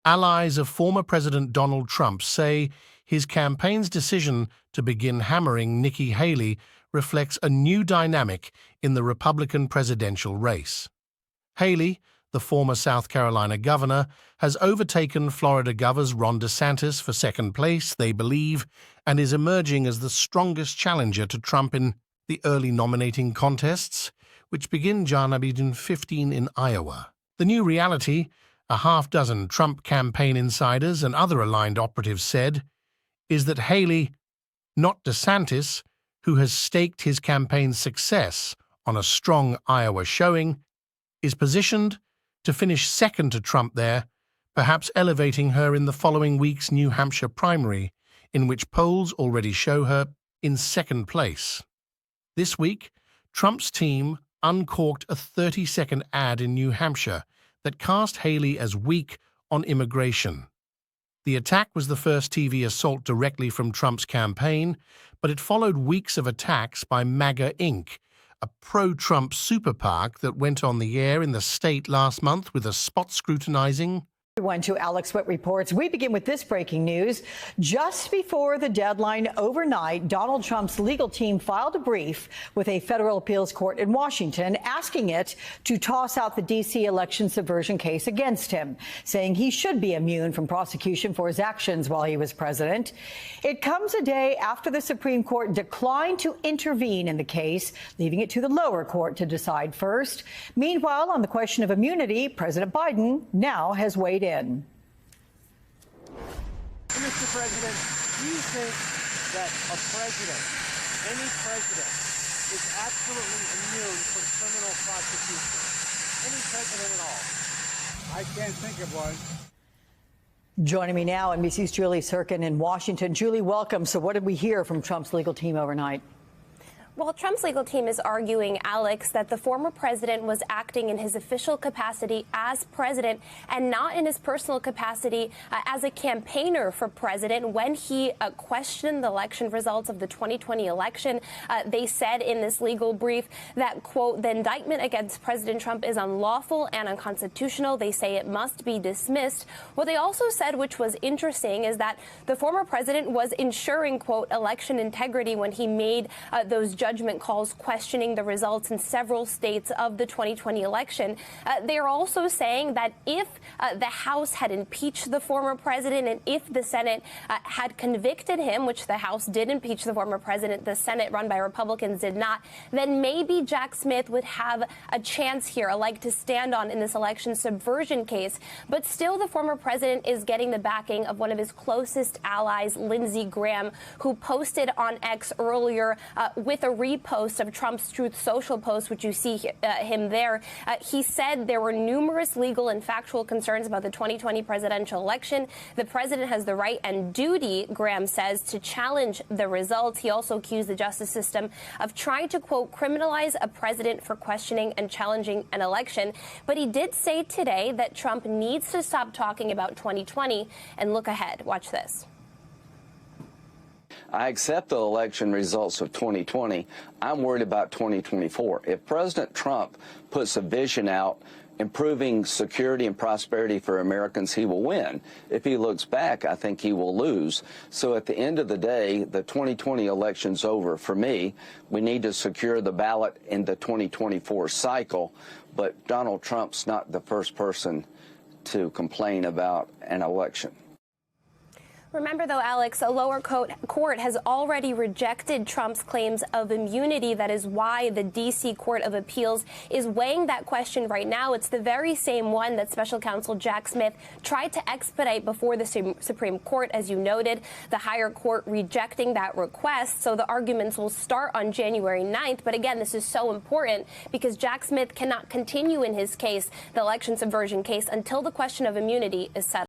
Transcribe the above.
Allies of former President Donald Trump say his campaign's decision to begin hammering Nikki Haley reflects a new dynamic in the Republican presidential race. Haley, the former South Carolina governor, has overtaken Florida Governor Ron DeSantis for second place, they believe, and is emerging as the strongest challenger to Trump in the early nominating contests, which begin June 15 in Iowa. The new reality, a half-dozen Trump campaign insiders and other aligned operatives said, is that Haley, not DeSantis, who has staked his campaign's success on a strong Iowa showing, is positioned to finish second to Trump there, perhaps elevating her in the following week's New Hampshire primary, in which polls already show her in second place. This week, Trump's team uncorked a 30-second ad in New Hampshire that cast Haley as weak on immigration. The attack was the first TV assault directly from Trump's campaign, but it followed weeks of attacks by MAGA Inc., a pro-Trump super PAC that went on the air in the state last month with a spot scrutinizing. Everyone to Alex Witt reports. We begin with this breaking news. Just before the deadline overnight, Donald Trump's legal team filed a brief with a federal appeals court in Washington, asking it to toss out the D.C. election subversion case against him, saying he should be immune from prosecution for his actions while he was president. It comes a day after the Supreme Court declined to intervene in the case, leaving it to the lower court to decide first. Meanwhile, on the question of immunity, President Biden now has weighed in. Mr. President, do you think that a president, any president, is absolutely immune from criminal prosecution? Any president at all? I can't think of one. Joining me now, NBC's Julie Sirkin in Washington. Julie, welcome. So what did we hear from Trump's legal team overnight? Well, Trump's legal team is arguing, Alex, that the former president was acting in his official capacity as president and not in his personal capacity as a campaigner for president when he questioned the election results of the 2020 election. They said in this legal brief that, quote, the indictment against President Trump is unlawful and unconstitutional. They say it must be dismissed. What they also said, which was interesting, is that the former president was ensuring, quote, election integrity when he made those judgment calls questioning the results in several states of the 2020 election. They are also saying that if the House had impeached the former president and if the Senate had convicted him, which the House did impeach the former president, the Senate run by Republicans did not, then maybe Jack Smith would have a chance here, a leg to stand on in this election subversion case. But still, the former president is getting the backing of one of his closest allies, Lindsey Graham, who posted on X earlier with a repost of Trump's Truth Social post, which you see him there. He said there were numerous legal and factual concerns about the 2020 presidential election. The president has the right and duty, Graham says, to challenge the results. He also accused the justice system of trying to, quote, criminalize a president for questioning and challenging an election. But he did say today that Trump needs to stop talking about 2020 and look ahead. Watch this. I accept the election results of 2020. I'm worried about 2024. If President Trump puts a vision out improving security and prosperity for Americans, he will win. If he looks back, I think he will lose. So at the end of the day, the 2020 election's over for me. We need to secure the ballot in the 2024 cycle. But Donald Trump's not the first person to complain about an election. Remember, though, Alex, a lower court has already rejected Trump's claims of immunity. That is why the D.C. Court of Appeals is weighing that question right now. It's the very same one that Special Counsel Jack Smith tried to expedite before the Supreme Court, as you noted, the higher court rejecting that request. So the arguments will start on January 9th. But again, this is so important because Jack Smith cannot continue in his case, the election subversion case, until the question of immunity is settled.